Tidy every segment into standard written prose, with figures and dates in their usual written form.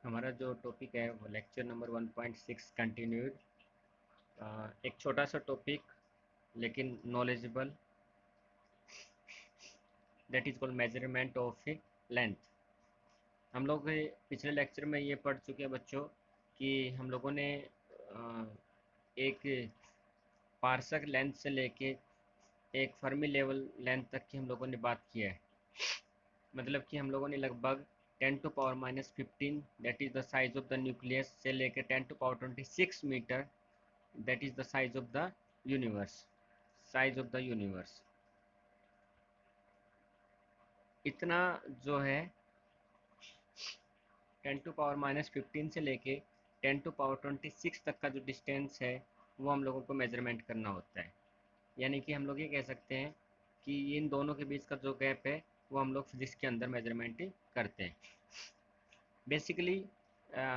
हमारा जो टॉपिक है वो लेक्चर नंबर 1.6 कंटिन्यूड। एक छोटा सा टॉपिक लेकिन knowledgeable, that is called measurement of length. हम लोग पिछले लेक्चर में ये पढ़ चुके हैं बच्चों कि हम लोगों ने एक पार्सक लेंथ से लेके एक फर्मी लेवल लेंथ तक की हम लोगों ने बात किया है। मतलब कि हम लोगों ने लगभग 10⁻⁻15 that is the size of the nucleus से लेकर 10⁻26 metre that is the size of the universe. Size of the universe इतना जो है 10⁻⁻15 से लेके 10⁻26 तक का जो डिस्टेंस है वो हम लोगों को मेजरमेंट करना होता है। यानी कि हम लोग ये कह सकते हैं कि इन दोनों के बीच का जो गैप है वो हम लोग फिजिक्स के अंदर मेजरमेंट करते हैं। बेसिकली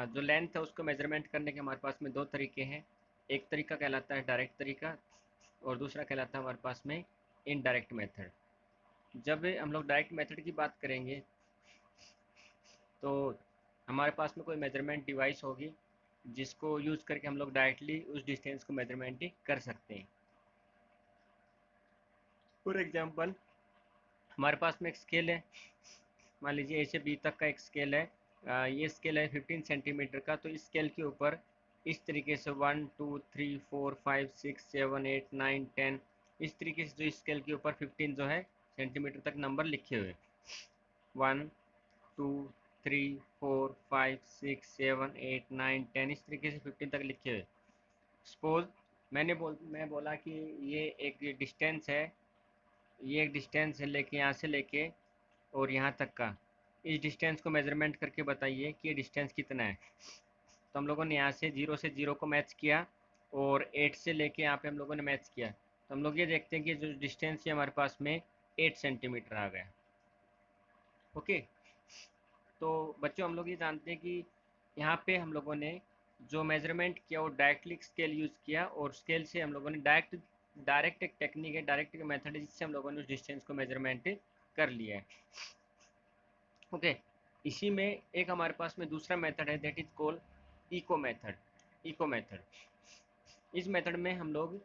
जो लेंथ है उसको मेजरमेंट करने के हमारे पास में दो तरीके हैं। एक तरीका कहलाता है डायरेक्ट तरीका और दूसरा कहलाता है हमारे पास में इनडायरेक्ट मेथड। जब हम लोग डायरेक्ट मेथड की बात करेंगे तो हमारे पास में कोई मेजरमेंट डिवाइस होगी जिसको यूज़ करके हम लोग डायरेक्टली उस डिस्टेंस को मेजरमेंट कर सकते हैं। फॉर एग्जांपल हमारे पास में एक स्केल है, मान लीजिए ए से बी तक का एक स्केल है। ये स्केल है 15 सेंटीमीटर का। तो इस स्केल के ऊपर इस तरीके से 1 2 3 4 5 6 7 8 9 10 इस तरीके से जो इस स्केल के ऊपर 15 जो है सेंटीमीटर तक नंबर लिखे हुए 1 2 3 4 5 6 7 8 9 10 इस तरीके से 15 तक लिखे हुए। सपोज मैं बोला कि ये एक डिस्टेंस है, ये एक डिस्टेंस है लेके यहाँ से लेके और यहाँ तक का। इस डिस्टेंस को मेजरमेंट करके बताइए कि ये डिस्टेंस कितना है। तो हम लोगों ने यहाँ से 0 से 0 को मैच किया और 8 से लेके यहाँ पे हम लोगों ने मैच किया। तो हम लोग ये देखते हैं कि जो डिस्टेंस है हमारे पास में 8 सेंटीमीटर आ गया। ओके, तो बच्चों हम लोग ये जानते हैं कि यहाँ पे हम लोगों ने जो मेजरमेंट किया वो डायरेक्टली स्केल यूज़ किया और स्केल से हम लोगों ने डायरेक्ट एक टेक्निक है, डायरेक्ट एक मेथड है जिससे हम लोगों ने उस डिस्टेंस को मेजरमेंट कर लिया है। ओके, इसी में एक हमारे पास में दूसरा मेथड है that is called echo method. Echo method, इस मेथड में हम लोग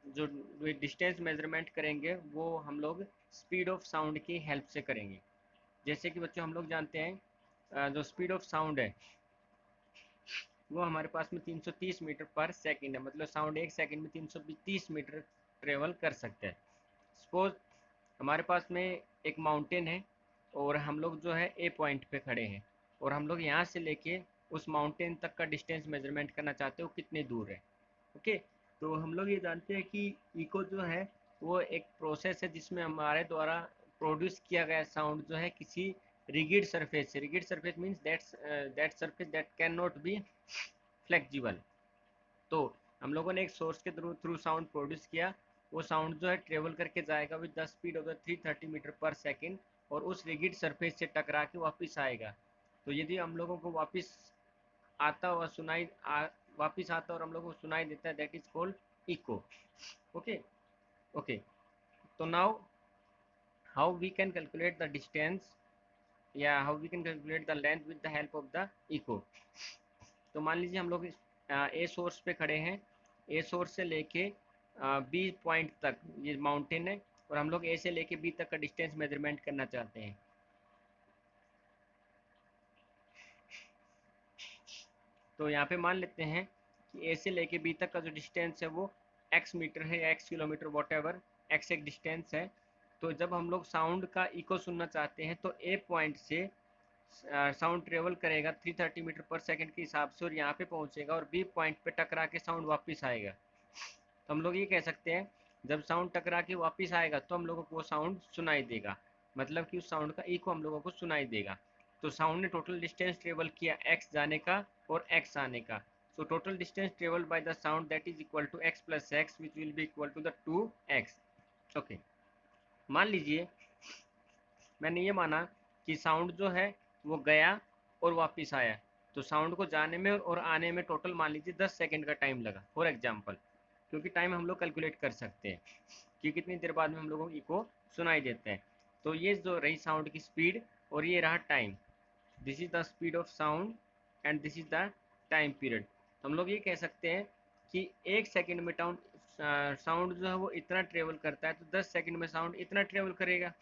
जो डिस्टेंस मेजरमेंट करेंगे वो हम लोग स्पीड ऑफ साउंड की हेल्प से करेंगे। जैसे कि बच्चों हम लोग जानते हैं जो स्पीड ऑफ साउंड है वो हमारे पास में 330 मीटर पर सेकंड है। मतलब साउंड एक सेकंड में 330 मीटर ट्रेवल कर सकते हैं। सपोज हमारे पास में एक माउंटेन है और हम लोग जो है ए पॉइंट पे खड़े हैं और हम लोग यहाँ से लेके उस माउंटेन तक का डिस्टेंस मेजरमेंट करना चाहते हो कितने दूर है। ओके, तो हम लोग ये जानते हैं कि इको जो है वो एक प्रोसेस है जिसमें हमारे द्वारा प्रोड्यूस किया गया साउंड जो है किसी रिगिड सरफेस से, rigid surface means that surface that can not be flexible. तो हम लोगों ने एक सोर्स के थ्रू थ्रू साउंड प्रोड्यूस किया। वो साउंड जो है ट्रेवल करके जाएगा with the speed of the 330 metre पर सेकेंड और उस रिगिड सरफेस से टकरा के वापस आएगा। तो यदि हम लोगों को आता हुआ वापस आता और हम लोगों को सुनाई देता है that is called echo. Okay, okay, तो now how we can calculate the distance या how we can calculate the length with the help of the echo. तो मान लीजिए हम लोग ए सोर्स पे खड़े हैं। ए सोर्स से लेके बी पॉइंट तक ये माउंटेन है और हम लोग ए से लेके बी तक का डिस्टेंस मेजरमेंट करना चाहते हैं। तो यहाँ पे मान लेते हैं कि ए से लेके बी तक का जो डिस्टेंस है वो एक्स मीटर है या x kilometre what ever x एक डिस्टेंस है। तो जब हम लोग साउंड का इको सुनना चाहते हैं तो ए पॉइंट से साउंड ट्रेवल करेगा 330 मीटर पर सेकंड के हिसाब से और यहाँ पे पहुँचेगा और बी पॉइंट पे टकरा के साउंड वापस आएगा। तो हम लोग ये कह सकते हैं जब साउंड टकरा के वापस आएगा तो हम लोगों को वो साउंड सुनाई देगा। मतलब कि उस साउंड का इको हम लोगों को सुनाई देगा। तो साउंड ने टोटल डिस्टेंस ट्रेवल किया एक्स जाने का और एक्स आने का। So total distance travel by the sound that is equal to x plus x which will be equal to the 2x। Okay, मान लीजिए मैंने ये माना कि साउंड जो है वो गया और वापस आया। तो साउंड को जाने में और आने में टोटल मान लीजिए 10 सेकंड का टाइम लगा फॉर एग्जांपल, क्योंकि टाइम हम लोग कैलकुलेट कर सकते हैं कि कितनी देर बाद में हम लोगों को इको सुनाई देते हैं। तो ये जो रही साउंड की स्पीड और ये रहा time. This is the speed of sound and this is the time period. हम लोग ये कह सकते हैं कि 1 सेकंड में साउंड जो है वो इतना ट्रेवल करता है, तो 10 सेकंड में साउंड इतना ट्रेवल करेगा,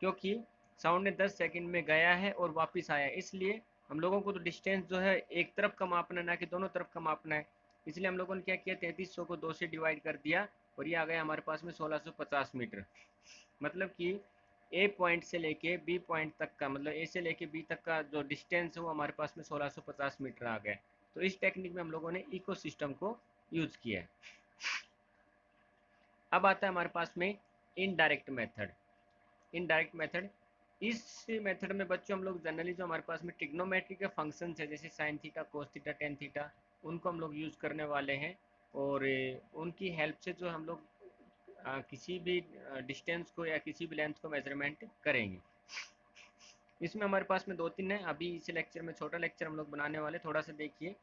क्योंकि साउंड ने 10 सेकंड में गया है और वापस आया। इसलिए हम लोगों को तो डिस्टेंस जो है एक तरफ का मापना है, ना कि दोनों तरफ का मापना है। इसलिए हम लोगों ने क्या किया, 3300 को 2 से डिवाइड कर दिया और ये आ गया हमारे पास में 1650 मीटर। मतलब कि ए पॉइंट से लेके बी पॉइंट तक का, मतलब ए से लेके बी तक का जो डिस्टेंस है वो हमारे पास में 1650 मीटर आ गया। तो इस टेक्निक में हम लोगों ने इकोसिस्टम को यूज किया है। अब आता है हमारे पास में इनडायरेक्ट मेथड। इनडायरेक्ट मेथड, इस मेथड में बच्चों हम लोग जनरली जो हमारे पास में ट्रिग्नोमेट्री के फंक्शन है, जैसे sine theta, cos theta, tan theta, उनको हम लोग यूज़ करने वाले हैं। और उनकी हेल्प से जो हम लोग किसी भी डिस्टेंस को या किसी भी लेंथ को मेजरमेंट करेंगे। इसमें हमारे पास में 2-3 है। अभी इस लेक्चर में छोटा लेक्चर हम लोग बनाने वाले, थोड़ा सा देखिए।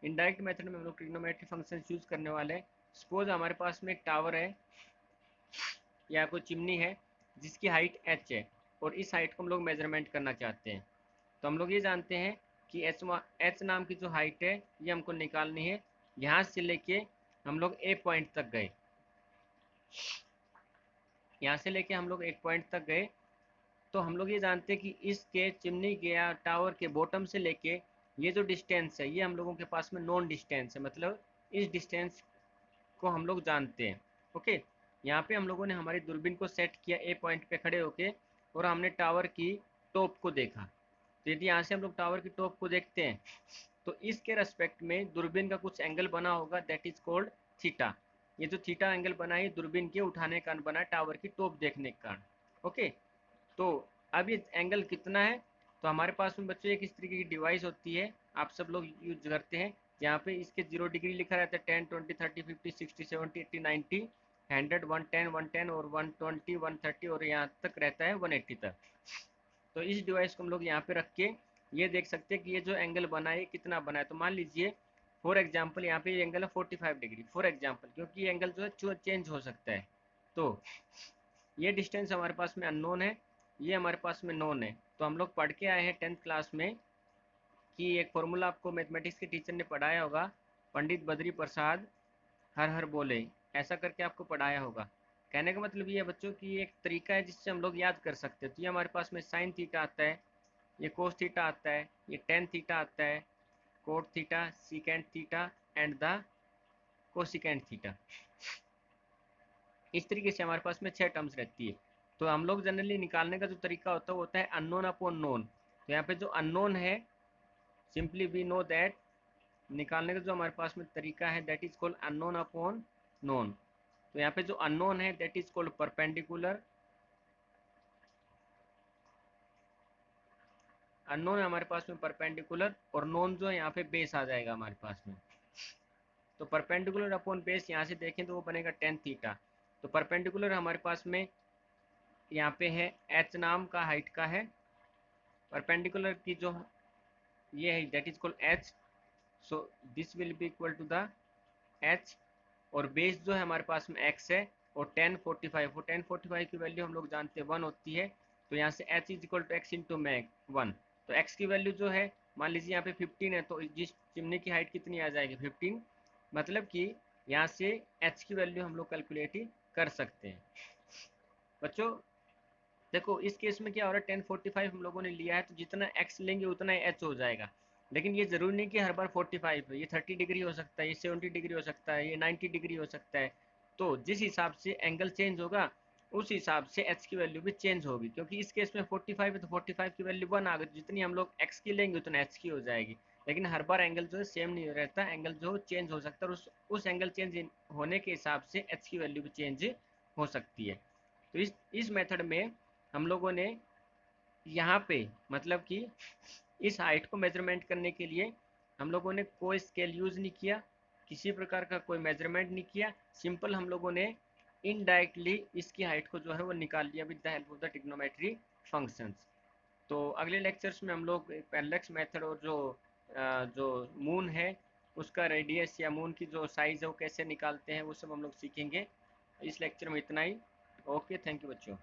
इनडायरेक्ट मेथड में हम लोग ट्रिग्नोमेट्री फंक्शन यूज़ करने वाले हैं। सपोज हमारे पास में एक टावर है या कोई चिमनी है जिसकी हाइट h है, और इस हाइट को हम लोग मेजरमेंट करना चाहते हैं। तो हम लोग ये जानते हैं कि h नाम की जो हाइट है ये हमको निकालनी है। यहाँ से लेके हम लोग ए पॉइंट तक गए, यहाँ से लेके हम लोग एक पॉइंट तक गए, तो हम लोग ये जानते हैं कि इसके चिमनी के या टावर के बॉटम से लेके ये जो डिस्टेंस है ये हम लोगों के पास में नॉन डिस्टेंस है, मतलब इस डिस्टेंस को हम लोग जानते हैं। ओके, यहाँ पे हम लोगों ने हमारी दूरबीन को सेट किया ए पॉइंट पे खड़े होके, और हमने टावर की टॉप को देखा। तो यदि यहाँ से हम लोग टावर की टॉप को देखते हैं तो इसके रेस्पेक्ट में दूरबीन का कुछ एंगल बना होगा, दैट इज कॉल्ड थीटा। ये जो थीटा एंगल बना है दूरबीन के उठाने का कारण बना, टावर की टॉप देखने के कारण। ओके, तो अब ये एंगल कितना है, तो हमारे पास में बच्चों एक इस तरीके की डिवाइस होती है, आप सब लोग यूज करते हैं, जहाँ पे इसके 0 डिग्री लिखा रहता है, 10, 20, 30, 50, 60, 70, 80, 90, 100, 110, 110 और 120, 130 और यहाँ तक रहता है 180 तक। तो इस डिवाइस को हम लोग यहाँ पे रख के ये देख सकते हैं कि ये जो एंगल बना है कितना बना है। तो मान लीजिए फॉर एग्जाम्पल यहाँ पे ये एंगल है 45 डिग्री, फॉर एग्जाम्पल, क्योंकि ये एंगल जो है चेंज हो सकता है। तो ये डिस्टेंस हमारे पास में अननोन है, ये हमारे पास में नोन है। तो हम लोग पढ़ के आए हैं 10th क्लास में कि एक फॉर्मूला आपको मैथमेटिक्स के टीचर ने पढ़ाया होगा, पंडित बद्री प्रसाद हर हर बोले, ऐसा करके आपको पढ़ाया होगा। कहने का मतलब ये है बच्चों की एक तरीका है जिससे हम लोग याद कर सकते हैं। तो ये हमारे पास में साइन थीटा आता है, ये कोस थीटा आता है, ये टेन थीटा आता है, cot theta, secant theta and the cosecant theta. इस तरीके से हमारे पास में 6 टर्म्स रहती है। तो हम लोग जनरली निकालने का जो तरीका होता है वो होता है अननोन अपॉन नोन। तो यहाँ पे जो अननोन है, सिंपली वी नो दैट, निकालने का जो हमारे पास में तरीका है that is called unknown upon known. तो यहाँ पे जो अननोन है that is called perpendicular, unknown है हमारे पास में परपेंडिकुलर, और नोन जो है यहाँ पे बेस आ जाएगा हमारे पास में। तो परपेंडिकुलर अपॉन बेस यहाँ से देखें तो वो बनेगा टेन थीटा। तो परपेंडिकुलर हमारे पास में यहाँ पे है एच नाम का हाइट का है, परपेंडिकुलर की जो ये है that is called H, so this will be equal to the H, और बेस जो है हमारे पास में एक्स है, और 1045, वो 1045 की वैल्यू हम लोग जानते हैं 1 होती है। तो यहाँ से H is equal to x into mag 1। तो एक्स की वैल्यू जो है मान लीजिए यहाँ पे 15 है, तो जिस चिमनी की हाइट कितनी आ जाएगी 15, मतलब कि यहाँ से एच की वैल्यू हम लोग कैलकुलेट ही कर सकते हैं। बच्चों देखो इस केस में क्या हो रहा है, 1045 हम लोगों ने लिया है, तो जितना एक्स लेंगे उतना एच हो जाएगा। लेकिन ये ज़रूरी नहीं कि हर बार 45 है, ये 30 डिग्री हो सकता है, ये 70 डिग्री हो सकता है, ये 90 डिग्री हो सकता है। तो जिस हिसाब से एंगल चेंज होगा उस हिसाब से एच की वैल्यू भी चेंज होगी। क्योंकि इस केस में 45 है तो 45 की वैल्यू 1 आ गई, जितनी हम लोग एक्स की लेंगे उतना एच की हो जाएगी। लेकिन हर बार एंगल जो है सेम नहीं रहता, एंगल जो चेंज हो सकता है, और उस एंगल चेंज होने के हिसाब से एच की वैल्यू भी चेंज हो सकती है। तो इस मेथड में हम लोगों ने यहाँ पे मतलब कि इस हाइट को मेजरमेंट करने के लिए हम लोगों ने कोई स्केल यूज़ नहीं किया, किसी प्रकार का कोई मेजरमेंट नहीं किया, सिंपल हम लोगों ने इनडायरेक्टली इसकी हाइट को जो है वो निकाल लिया with the help of the trigonometry functions. तो अगले लेक्चर्स में हम लोग पैरेलक्स मेथड और जो मून है उसका रेडियस या मून की जो साइज़ है वो कैसे निकालते हैं वो सब हम लोग सीखेंगे। इस लेक्चर में इतना ही। ओके, थैंक यू बच्चों।